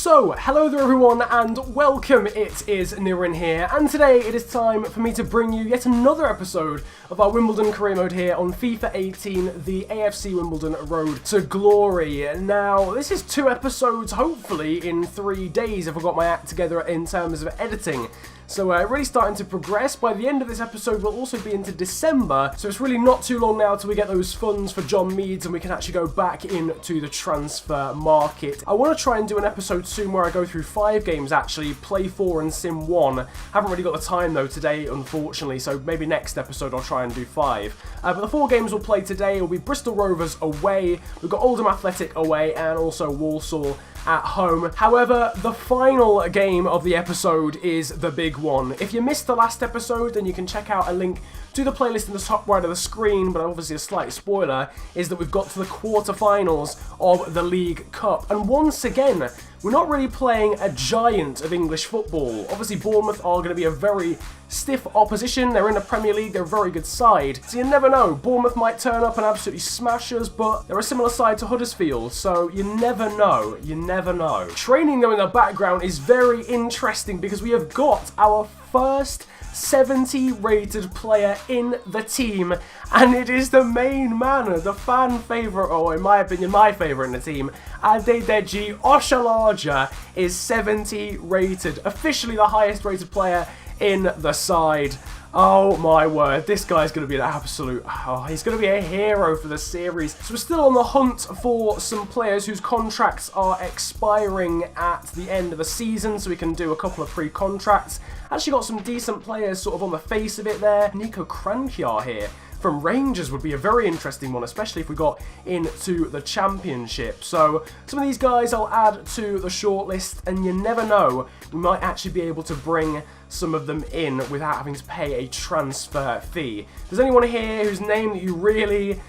So, hello there everyone and welcome, it is Nirin here, and today it is time for me to bring you yet another episode of our Wimbledon Career Mode here on FIFA 18, the AFC Wimbledon Road to Glory. Now, this is 2 episodes, hopefully in 3 days if I got my act together in terms of editing. So really starting to progress. By the end of this episode we'll also be into December, so it's really not too long now till we get those funds for John Meads and we can actually go back into the transfer market. I want to try and do an episode soon where I go through 5 games actually, Play 4 and Sim 1. Haven't really got the time though today unfortunately, so maybe next episode I'll try and do 5. But the 4 games we'll play today will be Bristol Rovers away, we've got Oldham Athletic away and also Walsall at home. However, the final game of the episode is the big one. If you missed the last episode, then you can check out a link to the playlist in the top right of the screen, but obviously a slight spoiler is that we've got to the quarter-finals of the League Cup. And once again, we're not really playing a giant of English football. Obviously, Bournemouth are going to be a very stiff opposition. They're in the Premier League, they're a very good side. So you never know, Bournemouth might turn up and absolutely smash us, but they're a similar side to Huddersfield, so you never know, you never know. Training though in the background is very interesting because we have got our first 70 rated player in the team, and it is the main man, the fan favourite, or in my opinion, my favourite in the team. Adedeji Oshalaja is 70 rated, officially the highest rated player in the side. Oh my word, this guy's going to be an absolute, he's going to be a hero for the series. So we're still on the hunt for some players whose contracts are expiring at the end of the season, so we can do a couple of pre-contracts. Actually got some decent players sort of on the face of it there. Nico Kranjčar here from Rangers would be a very interesting one, especially if we got into the Championship. So some of these guys I'll add to the shortlist, and you never know, we might actually be able to bring some of them in without having to pay a transfer fee. If there's anyone here whose name that you really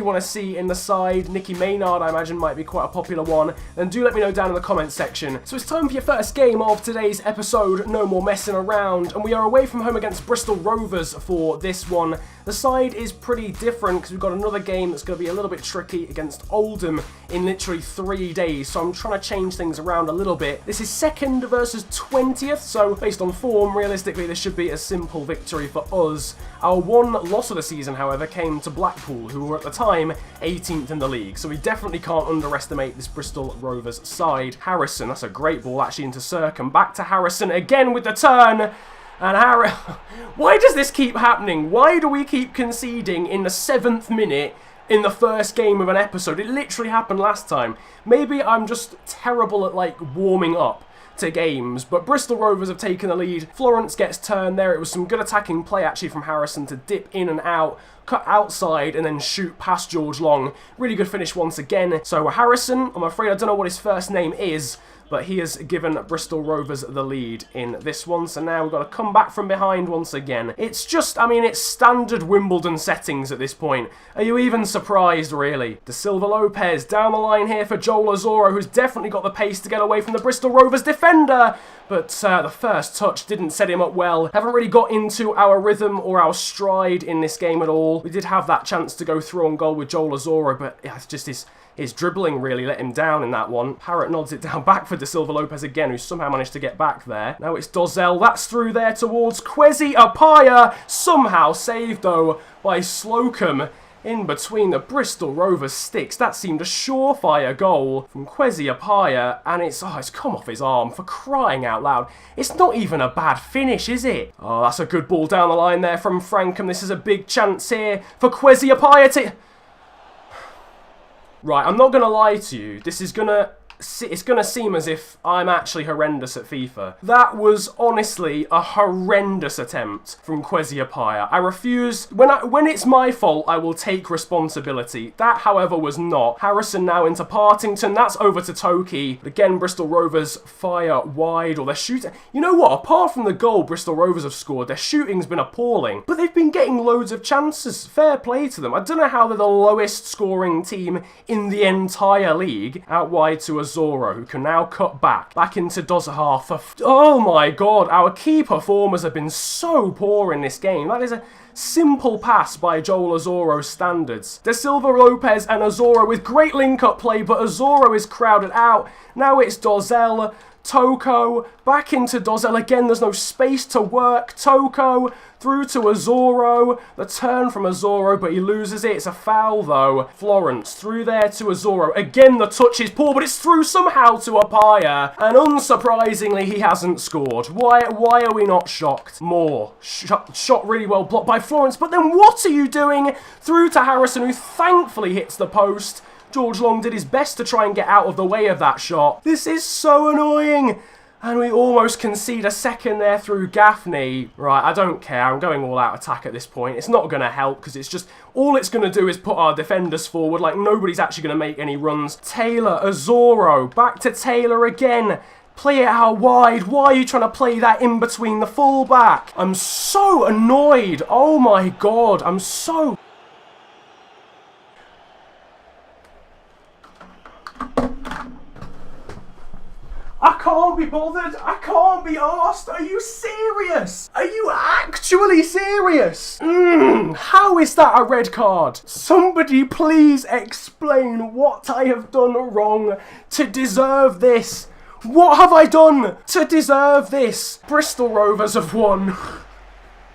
want to see in the side, Nicky Maynard I imagine might be quite a popular one, then do let me know down in the comments section. So it's time for your first game of today's episode, no more messing around, and we are away from home against Bristol Rovers for this one. The side is pretty different because we've got another game that's going to be a little bit tricky against Oldham in literally 3 days, so I'm trying to change things around a little bit. This is 2nd versus 20th, so based on form, realistically this should be a simple victory for us. Our one loss of the season, however, came to Blackpool, who were at the time 18th in the league, so we definitely can't underestimate this Bristol Rovers side. Harrison, that's a great ball actually into Circum, back to Harrison again with the turn. And why does this keep happening? Why do we keep conceding in the 7th minute in the first game of an episode? It literally happened last time. Maybe I'm just terrible at like warming up to games, but Bristol Rovers have taken the lead. Florence gets turned there. It was some good attacking play actually from Harrison to dip in and out, cut outside and then shoot past George Long. Really good finish once again. So Harrison, I'm afraid I don't know what his first name is, but he has given Bristol Rovers the lead in this one. So now we've got to come back from behind once again. It's just, I mean, it's standard Wimbledon settings at this point. Are you even surprised, really? De Silva Lopez down the line here for Joel Azoro, who's definitely got the pace to get away from the Bristol Rovers defender. But the first touch didn't set him up well. Haven't really got into our rhythm or our stride in this game at all. We did have that chance to go through on goal with Joel Azoro, but yeah, it's just his dribbling really let him down in that one. Parrott nods it down back for De Silva Lopez again, who somehow managed to get back there. Now it's Dozzell, that's through there towards Kwesi Appiah, somehow saved though by Slocum in between the Bristol Rovers sticks. That seemed a surefire goal from Kwesi Appiah, and it's come off his arm, for crying out loud. It's not even a bad finish, is it? Oh, that's a good ball down the line there from Frankham. This is a big chance here for Kwesi Appiah to... Right, I'm not going to lie to you. This is going to... It's going to seem as if I'm actually horrendous at FIFA. That was honestly a horrendous attempt from Kwesi Appiah. I refuse... When it's my fault, I will take responsibility. That, however, was not. Harrison now into Partington. That's over to Toki. Again, Bristol Rovers fire wide, or they're shooting... You know what? Apart from the goal Bristol Rovers have scored, their shooting's been appalling. But they've been getting loads of chances. Fair play to them. I don't know how they're the lowest scoring team in the entire league. Out wide to us Azoro, who can now cut back into Dossa half. Oh my god, our key performers have been so poor in this game. That is a simple pass by Joel Azoro standards. De Silva, Lopez and Azoro with great link-up play, but Azoro is crowded out. Now it's Dozzell, Toko, back into Dozzell again, there's no space to work. Toko, through to Azoro, the turn from Azoro, but he loses it. It's a foul though. Florence, through there to Azoro. Again, the touch is poor, but it's through somehow to Apaya. And unsurprisingly, he hasn't scored. Why are we not shocked? More. Shot really well blocked by Florence, but then what are you doing? Through to Harrison, who thankfully hits the post. George Long did his best to try and get out of the way of that shot. This is so annoying. And we almost concede a second there through Gaffney. Right, I don't care. I'm going all out attack at this point. It's not going to help because it's just... all it's going to do is put our defenders forward. Like, nobody's actually going to make any runs. Taylor, Azoro, back to Taylor again. Play it out wide. Why are you trying to play that in between the fullback? I'm so annoyed. Oh my god. I'm so... I can't be bothered. I can't be arsed. Are you serious? Are you actually serious? How is that a red card? Somebody please explain what I have done wrong to deserve this. What have I done to deserve this? Bristol Rovers have won.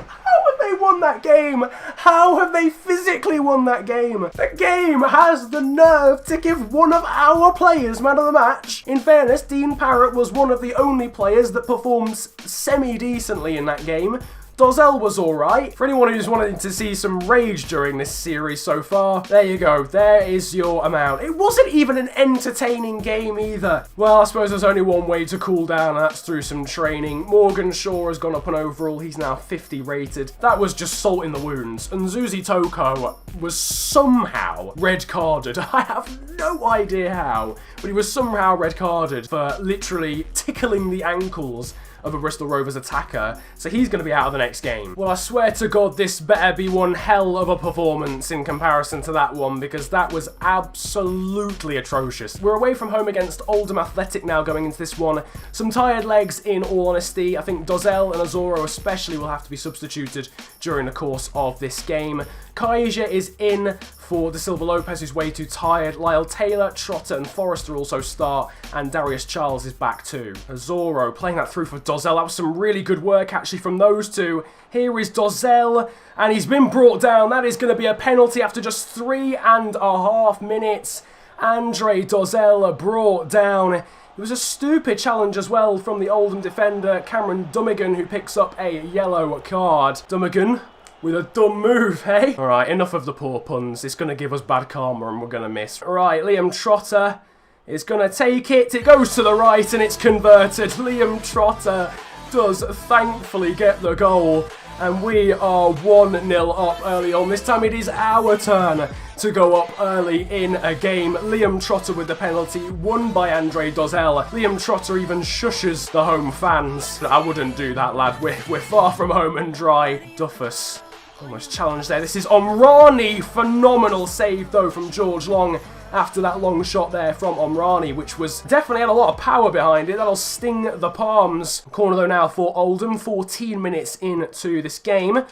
How have they won that game? How have they physically won that game? The game has the nerve to give one of our players man of the match. In fairness, Dean Parrott was one of the only players that performed semi-decently in that game. Dozzell was alright. For anyone who's wanted to see some rage during this series so far, there you go. There is your amount. It wasn't even an entertaining game either. Well, I suppose there's only one way to cool down, and that's through some training. Morgan Shaw has gone up an overall. He's now 50 rated. That was just salt in the wounds. And Zuzi Toko was somehow red-carded. I have no idea how, but he was somehow red-carded for literally tickling the ankles of a Bristol Rovers attacker, so he's going to be out of the next game. Well, I swear to God, this better be one hell of a performance in comparison to that one, because that was absolutely atrocious. We're away from home against Oldham Athletic now going into this one. Some tired legs, in all honesty. I think Dozzell and Azoro especially will have to be substituted during the course of this game. Kaiser is in for De Silva Lopez, who's way too tired. Lyle Taylor, Trotter and Forrester also start, and Darius Charles is back too. Azoro playing that through for Dozzell. That was some really good work actually from those two. Here is Dozzell, and he's been brought down. That is going to be a penalty after just 3.5 minutes. Andre Dozzell brought down. It was a stupid challenge as well from the Oldham defender, Cameron Dummigan, who picks up a yellow card. Dummigan with a dumb move, hey? Alright, enough of the poor puns. It's going to give us bad karma and we're going to miss. Alright, Liam Trotter is going to take it. It goes to the right and it's converted. Liam Trotter does thankfully get the goal. And we are 1-0 up early on. This time it is our turn to go up early in a game. Liam Trotter with the penalty, won by Andre Dozzell. Liam Trotter even shushes the home fans. I wouldn't do that, lad. We're far from home and dry. Duffus almost challenged there. This is Omrani. Phenomenal save, though, from George Long after that long shot there from Omrani, which was definitely had a lot of power behind it. That'll sting the palms. Corner, though, now for Oldham. 14 minutes into this game.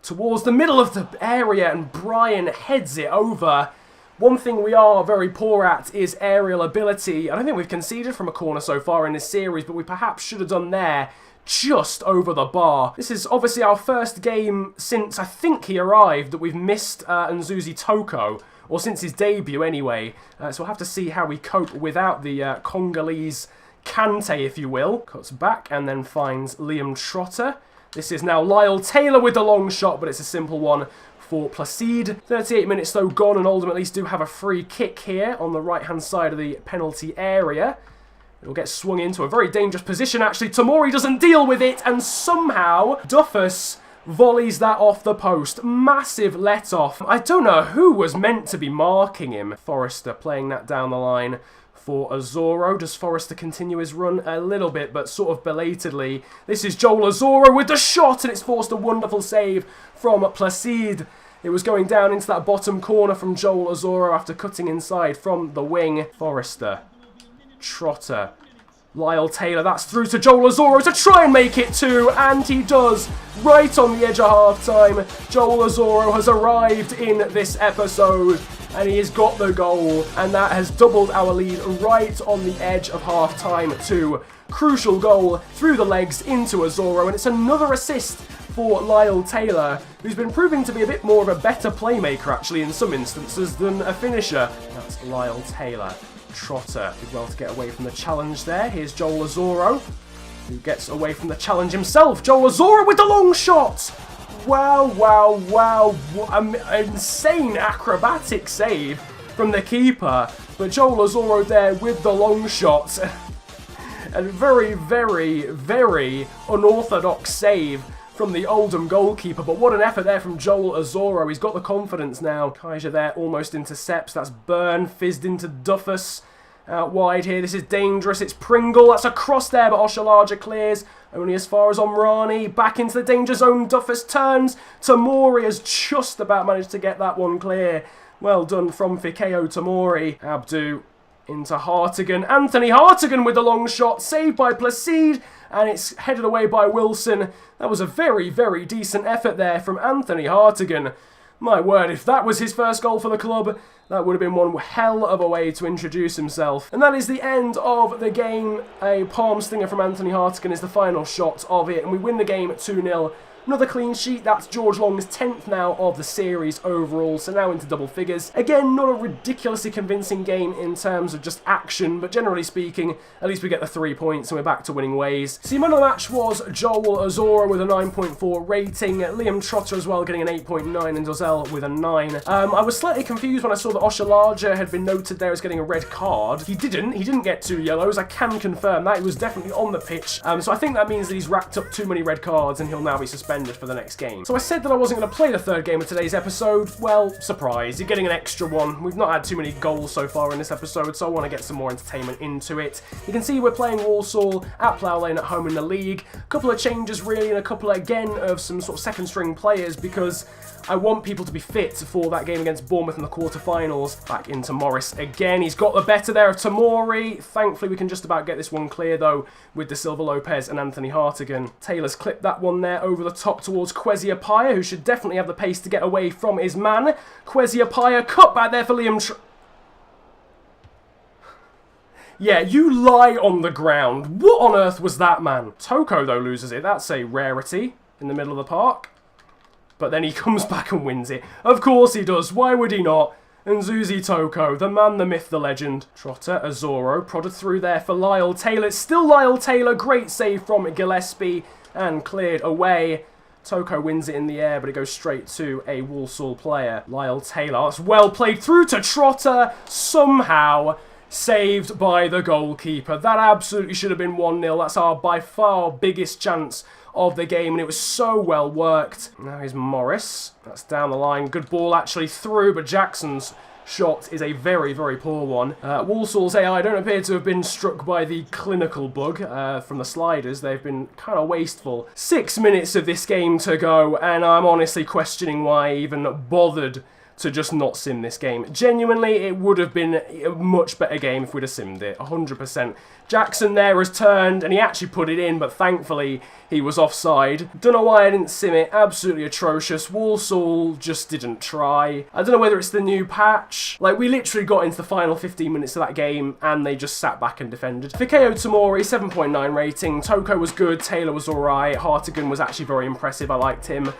Towards the middle of the area, and Brian heads it over. One thing we are very poor at is aerial ability. I don't think we've conceded from a corner so far in this series, but we perhaps should have done there. Just over the bar. This is obviously our first game since I think he arrived that we've missed Nzuzi Toko, or since his debut anyway. So we'll have to see how we cope without the Congolese Kante, if you will. Cuts back and then finds Liam Trotter. This is now Lyle Taylor with the long shot, but it's a simple one for Placide. 38 minutes though gone, and Oldham at least do have a free kick here on the right-hand side of the penalty area. It'll get swung into a very dangerous position, actually. Tomori doesn't deal with it, and somehow Duffus volleys that off the post. Massive let-off. I don't know who was meant to be marking him. Forrester playing that down the line for Azoro. Does Forrester continue his run? A little bit, but sort of belatedly. This is Joel Azoro with the shot, and it's forced a wonderful save from Placide. It was going down into that bottom corner from Joel Azoro after cutting inside from the wing. Forrester Trotter. Lyle Taylor, that's through to Joel Azoro to try and make it 2, and he does, right on the edge of half-time. Joel Azoro has arrived in this episode, and he has got the goal, and that has doubled our lead right on the edge of half-time too. Crucial goal through the legs into Azoro, and it's another assist for Lyle Taylor, who's been proving to be a bit more of a better playmaker actually in some instances than a finisher. That's Lyle Taylor. Trotter did well to get away from the challenge there. Here's Joel Azoro, who gets away from the challenge himself. Joel Azoro with the long shot! Wow, wow, wow. What an insane acrobatic save from the keeper. But Joel Azoro there with the long shot. A very, very, very unorthodox save from the Oldham goalkeeper, but what an effort there from Joel Azoro. He's got the confidence now. Kaiser there almost intercepts. That's Byrne, fizzed into Duffus. Out wide here, this is dangerous. It's Pringle, that's a cross there, but Oshalaja clears. Only as far as Omrani. Back into the danger zone, Duffus turns. Tamori has just about managed to get that one clear. Well done from Fikeo Tamori. Abdu into Hartigan. Anthony Hartigan with the long shot, saved by Placide, and it's headed away by Wilson. That was a very, very decent effort there from Anthony Hartigan. My word, if that was his first goal for the club, that would have been one hell of a way to introduce himself. And that is the end of the game. A palm stinger from Anthony Hartigan is the final shot of it, and we win the game 2-0. Another clean sheet, that's George Long's 10th now of the series overall, so now into double figures. Again, not a ridiculously convincing game in terms of just action, but generally speaking, at least we get the 3 points and we're back to winning ways. So the man of the match was Joel Azoro with a 9.4 rating, Liam Trotter as well getting an 8.9, and Dozel with a 9. I was slightly confused when I saw that Oshalaja had been noted there as getting a red card. He didn't get 2 yellows, I can confirm that. He was definitely on the pitch, so I think that means that he's racked up too many red cards and he'll now be suspended for the next game. So I said that I wasn't going to play the third game of today's episode. Well, surprise, you're getting an extra one. We've not had too many goals so far in this episode, so I want to get some more entertainment into it. You can see we're playing Walsall at Plough Lane at home in the league. A couple of changes really, and a couple again of some sort of second string players, because I want people to be fit for that game against Bournemouth in the quarterfinals. Back into Morris again. He's got the better there of Tamori. Thankfully, we can just about get this one clear, though, with De Silva Lopez and Anthony Hartigan. Taylor's clipped that one there over the top towards Kwesi Appiah, who should definitely have the pace to get away from his man. Kwesi Appiah, cut back there for Liam Yeah, you lie on the ground. What on earth was that, man? Toko, though, loses it. That's a rarity in the middle of the park. But then he comes back and wins it. Of course he does. Why would he not? And Zuzi Toko, the man, the myth, the legend. Trotter, Azoro, prodded through there for Lyle Taylor. It's still Lyle Taylor. Great save from Gillespie and cleared away. Toko wins it in the air, but it goes straight to a Walsall player. Lyle Taylor, that's well played through to Trotter. Somehow saved by the goalkeeper. That absolutely should have been 1-0. That's our by far biggest chance of the game, and it was so well worked. Now here's Morris. That's down the line. Good ball actually through, but Jackson's shot is a very, very poor one. Walsall's AI don't appear to have been struck by the clinical bug from the sliders. They've been kind of wasteful. 6 minutes of this game to go, and I'm honestly questioning why I even bothered to just not sim this game. Genuinely, it would have been a much better game if we'd have simmed it, 100%. Jackson there has turned, and he actually put it in, but thankfully he was offside. Don't know why I didn't sim it, absolutely atrocious. Walsall just didn't try. I don't know whether it's the new patch. Like, we literally got into the final 15 minutes of that game, and they just sat back and defended. Fikeo Tamori, 7.9 rating. Toko was good, Taylor was alright, Hartigan was actually very impressive, I liked him.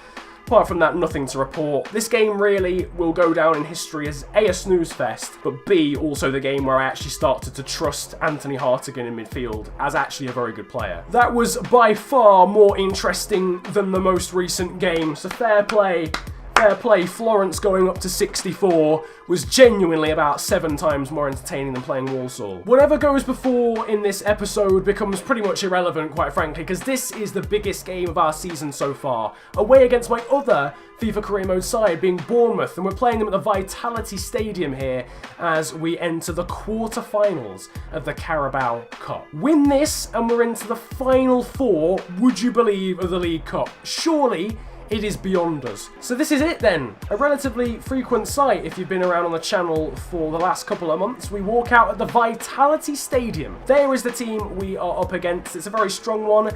Apart from that, nothing to report. This game really will go down in history as A, a snooze fest, but B, also the game where I actually started to trust Anthony Hartigan in midfield as actually a very good player. That was by far more interesting than the most recent game, so fair play. Fair play, Florence going up to 64 was genuinely about 7 times more entertaining than playing Walsall. Whatever goes before in this episode becomes pretty much irrelevant, quite frankly, because this is the biggest game of our season so far. Away against my other FIFA Career Mode side, being Bournemouth, and we're playing them at the Vitality Stadium here as we enter the quarter-finals of the Carabao Cup. Win this, and we're into the final 4, would you believe, of the League Cup. Surely, it is beyond us. So this is it then. A relatively frequent sight if you've been around on the channel for the last couple of months. We walk out at the Vitality Stadium. There is the team we are up against. It's a very strong one.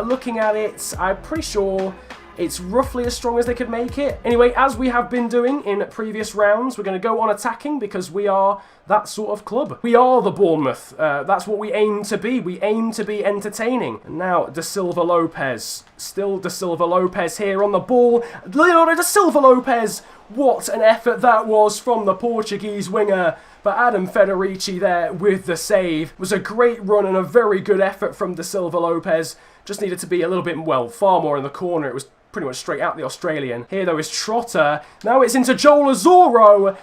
Looking at it, I'm pretty sure it's roughly as strong as they could make it. Anyway, as we have been doing in previous rounds, we're going to go on attacking because we are that sort of club. We are the Bournemouth. That's what we aim to be. We aim to be entertaining. And now, Da Silva Lopez. Still Da Silva Lopez here on the ball. Leonardo Da Silva Lopez. What an effort that was from the Portuguese winger. But Adam Federici there with the save. It was a great run and a very good effort from Da Silva Lopez. Just needed to be a little bit, well, far more in the corner. It was pretty much straight out the Australian. Here, though, is Trotter. Now it's into Joel Azoro.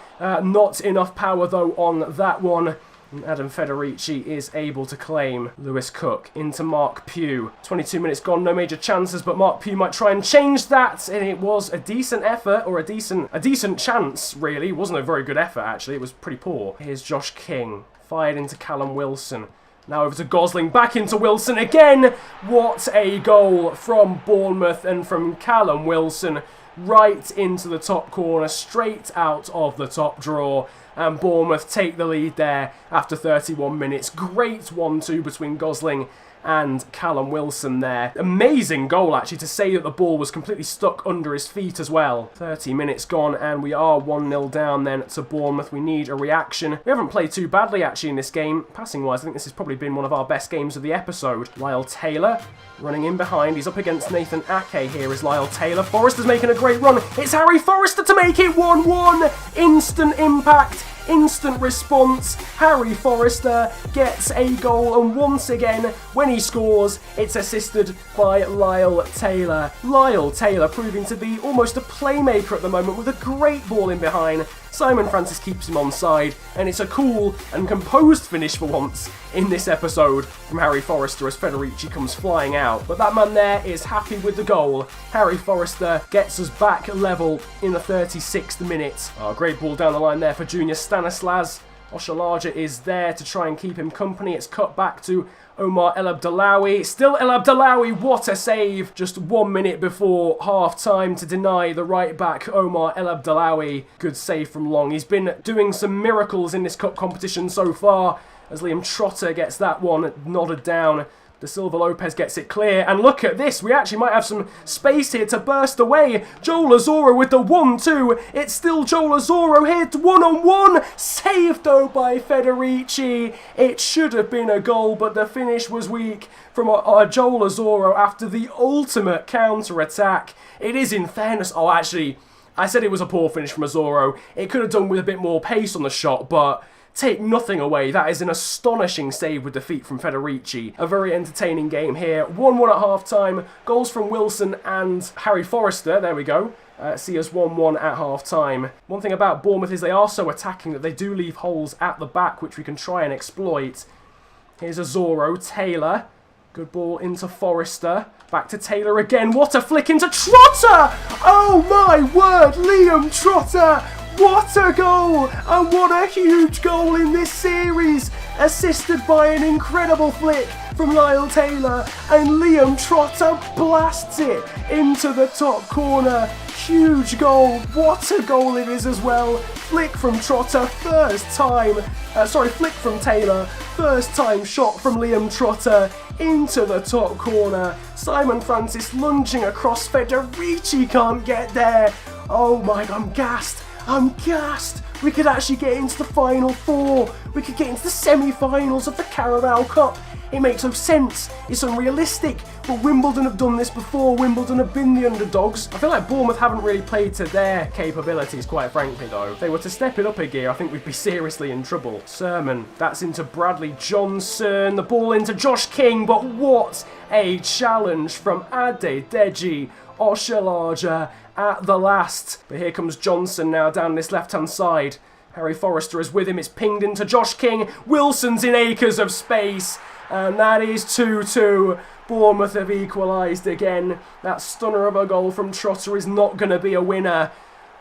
Not enough power, though, on that one. And Adam Federici is able to claim Lewis Cook into Mark Pugh. 22 minutes gone, no major chances, but Mark Pugh might try and change that. And it was a decent effort, or a decent chance, really. It wasn't a very good effort, actually. It was pretty poor. Here's Josh King. Fired into Callum Wilson. Now over to Gosling, back into Wilson again. What a goal from Bournemouth and from Callum Wilson. Right into the top corner, straight out of the top drawer. And Bournemouth take the lead there after 31 minutes. Great 1-2 between Gosling and Callum Wilson there. Amazing goal, actually, to say that the ball was completely stuck under his feet as well. 30 minutes gone, and we are 1-0 down then to Bournemouth. We need a reaction. We haven't played too badly, actually, in this game. Passing-wise, I think this has probably been one of our best games of the episode. Lyle Taylor running in behind. He's up against Nathan Ake here is Lyle Taylor. Forrester's making a great run. It's Harry Forrester to make it 1-1. Instant impact. Instant response. Harry Forrester gets a goal, and once again, when he scores, it's assisted by Lyle Taylor. Lyle Taylor proving to be almost a playmaker at the moment with a great ball in behind. Simon Francis keeps him onside, and it's a cool and composed finish for once in this episode from Harry Forrester as Federici comes flying out. But that man there is happy with the goal. Harry Forrester gets us back level in the 36th minute. Oh, great ball down the line there for Junior Stanislas. Oshalaja is there to try and keep him company. It's cut back to Omar El Abdellaoui. Still El Abdellaoui, what a save. Just 1 minute before half-time to deny the right-back Omar El Abdellaoui. Good save from Long. He's been doing some miracles in this cup competition so far as Liam Trotter gets that one nodded down. Da Silva Lopez gets it clear, and look at this, we actually might have some space here to burst away. Joel Azoro with the 1-2, it's still Joel Azoro here, one-on-one, saved though by Federici. It should have been a goal, but the finish was weak from Joel Azoro after the ultimate counter-attack. It is, in fairness, oh actually, I said it was a poor finish from Azoro. It could have done with a bit more pace on the shot, but take nothing away. That is an astonishing save with the feet from Federici. A very entertaining game here. 1-1 at half-time. Goals from Wilson and Harry Forrester. There we go. See us 1-1 at half-time. One thing about Bournemouth is they are so attacking that they do leave holes at the back, which we can try and exploit. Here's Azoro. Taylor. Good ball into Forrester. Back to Taylor again. What a flick into Trotter! Oh my word! Liam Trotter! What a goal! And what a huge goal in this series! Assisted by an incredible flick from Lyle Taylor, and Liam Trotter blasts it into the top corner. Huge goal. What a goal it is as well. Flick from Trotter, flick from Taylor. First time shot from Liam Trotter into the top corner. Simon Francis lunging across. Federici can't get there. Oh my God, I'm gassed. I'm gassed! We could actually get into the final four. We could get into the semi-finals of the Carabao Cup. It makes no sense. It's unrealistic. But Wimbledon have done this before. Wimbledon have been the underdogs. I feel like Bournemouth haven't really played to their capabilities, quite frankly, though. If they were to step it up a gear, I think we'd be seriously in trouble. Sermon. That's into Bradley Johnson. The ball into Josh King. But what a challenge from Adedeji Oshalaja at the last. But here comes Johnson now down this left-hand side. Harry Forrester is with him. It's pinged into Josh King. Wilson's in acres of space. And that is 2-2. Bournemouth have equalised again. That stunner of a goal from Trotter is not going to be a winner.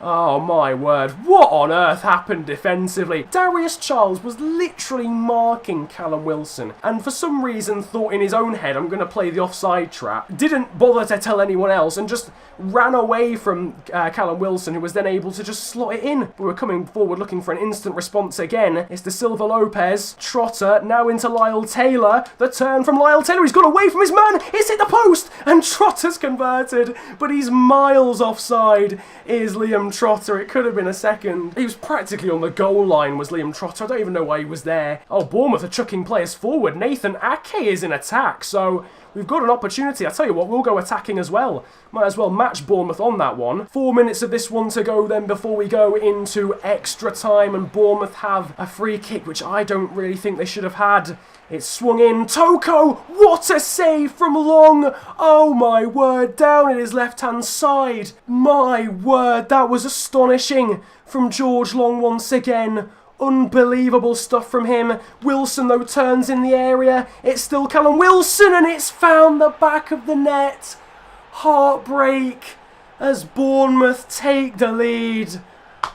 Oh my word, what on earth happened defensively? Darius Charles was literally marking Callum Wilson, and for some reason thought in his own head, I'm going to play the offside trap. Didn't bother to tell anyone else and just ran away from Callum Wilson, who was then able to just slot it in. We were coming forward looking for an instant response again. It's De Silva Lopez, Trotter, now into Lyle Taylor. The turn from Lyle Taylor, he's got away from his man, it's hit the post, and Trotter's converted, but he's miles offside, is Liam Trotter. It could have been a second. He was practically on the goal line, was Liam Trotter. I don't even know why he was there. Oh, Bournemouth are chucking players forward. Nathan Ake is in attack, so we've got an opportunity. I tell you what, we'll go attacking as well. Might as well match Bournemouth on that one. 4 minutes of this one to go then before we go into extra time, and Bournemouth have a free kick, which I don't really think they should have had. It's swung in. Toko! What a save from Long! Oh my word, down at his left-hand side. My word, that was astonishing from George Long once again. Unbelievable stuff from him. Wilson, though, turns in the area. It's still Callum Wilson, and it's found the back of the net. Heartbreak as Bournemouth take the lead.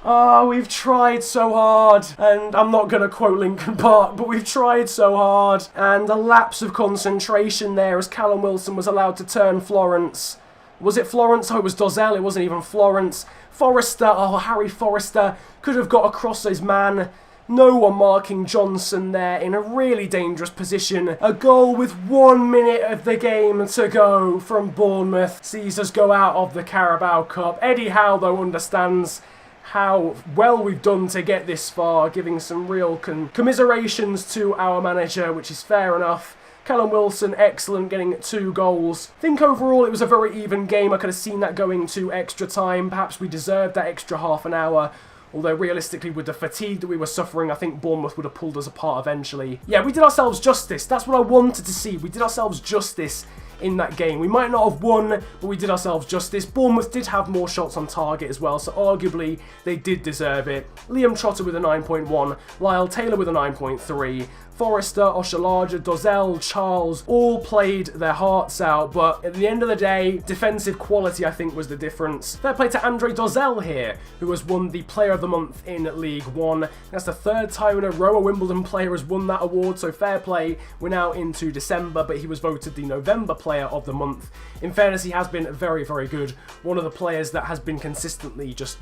Oh, we've tried so hard, and I'm not going to quote Linkin Park, but we've tried so hard, and a lapse of concentration there as Callum Wilson was allowed to turn Florence. Was it Florence? Oh, it was Dozzell, it wasn't even Florence. Forrester, oh, Harry Forrester could have got across his man. No one marking Johnson there in a really dangerous position. A goal with 1 minute of the game to go from Bournemouth sees us go out of the Carabao Cup. Eddie Howe, though, understands how well we've done to get this far, giving some real commiserations to our manager, which is fair enough. Callum Wilson, excellent, getting 2 goals. I think overall it was a very even game. I could have seen that going to extra time. Perhaps we deserved that extra half an hour. Although realistically, with the fatigue that we were suffering, I think Bournemouth would have pulled us apart eventually. Yeah, we did ourselves justice. That's what I wanted to see. We did ourselves justice in that game. We might not have won, but we did ourselves justice. Bournemouth did have more shots on target as well, so arguably they did deserve it. Liam Trotter with a 9.1, Lyle Taylor with a 9.3, Forrester, Oshalaja, Dozzell, Charles all played their hearts out, but at the end of the day, defensive quality I think was the difference. Fair play to Andre Dozzell here, who has won the Player of the Month in League One. That's the 3rd time in a row a Wimbledon player has won that award, so fair play. We're now into December, but he was voted the November Player of the Month. In fairness, he has been very, very good. One of the players that has been consistently just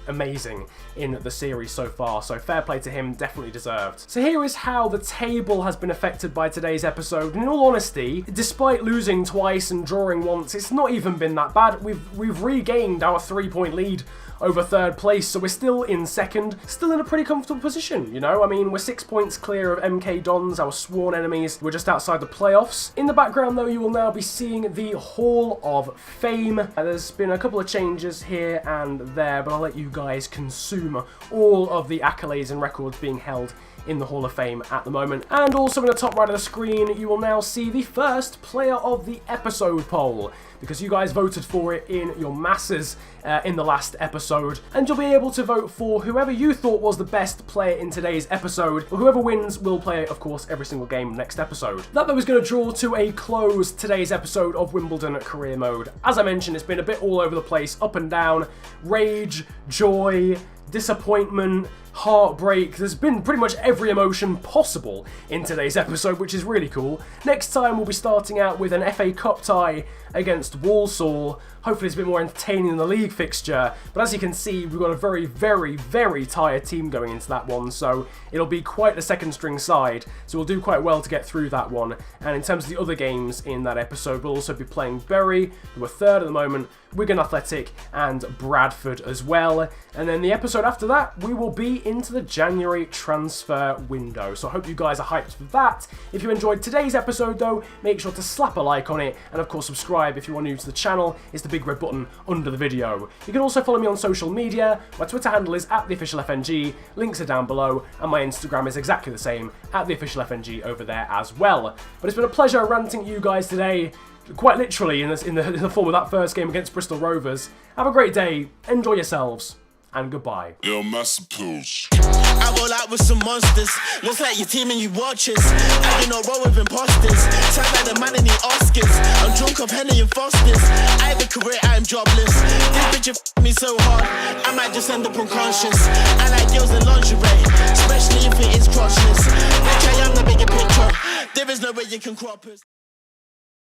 amazing in the series so far, so fair play to him, definitely deserved. So here is how the table has been affected by today's episode. In all honesty, despite losing twice and drawing once, it's not even been that bad. We've regained our 3-point lead over 3rd place, so we're still in 2nd, still in a pretty comfortable position, you know? I mean, we're 6 points clear of MK Dons, our sworn enemies. We're just outside the playoffs. In the background, though, you will now be seeing the Hall of Fame. There's been a couple of changes here and there, but I'll let you guys consume all of the accolades and records being held in the Hall of Fame at the moment. And also in the top right of the screen, you will now see the first Player of the Episode poll, because you guys voted for it in your masses in the last episode, and you'll be able to vote for whoever you thought was the best player in today's episode, but whoever wins will play, of course, every single game next episode. That though is going to draw to a close today's episode of Wimbledon Career Mode. As I mentioned, it's been a bit all over the place, up and down, rage, joy, disappointment, heartbreak. There's been pretty much every emotion possible in today's episode, which is really cool. Next time we'll be starting out with an FA Cup tie against Walsall. Hopefully it's a bit more entertaining than the league fixture, but as you can see, we've got a very, very, very tired team going into that one, so it'll be quite a 2nd string side, so we'll do quite well to get through that one. And in terms of the other games in that episode, we'll also be playing Bury, who are 3rd at the moment, Wigan Athletic, and Bradford as well. And then the episode after that, we will be into the January transfer window, so I hope you guys are hyped for that. If you enjoyed today's episode though, make sure to slap a like on it, and of course subscribe if you are new to the channel. It's the big red button under the video. You can also follow me on social media. My Twitter handle is @theofficialfng, links are down below, and my Instagram is exactly the same, @theofficialfng over there as well. But it's been a pleasure ranting at you guys today, quite literally in the form of that first game against Bristol Rovers. Have a great day, enjoy yourselves, and goodbye. Yo, Massappels. I roll out with some monsters. Looks like your team and you watchers. I do not roll with imposters. Sound like the man in the Oscars. I'm drunk drink of Henny and Foster's. I have a career, I'm jobless. This bitch f me so hard, I might just end up unconscious. I like girls in lingerie, especially if it is crotchless. Bitch, I am the bigger picture. There is no way you can crop us.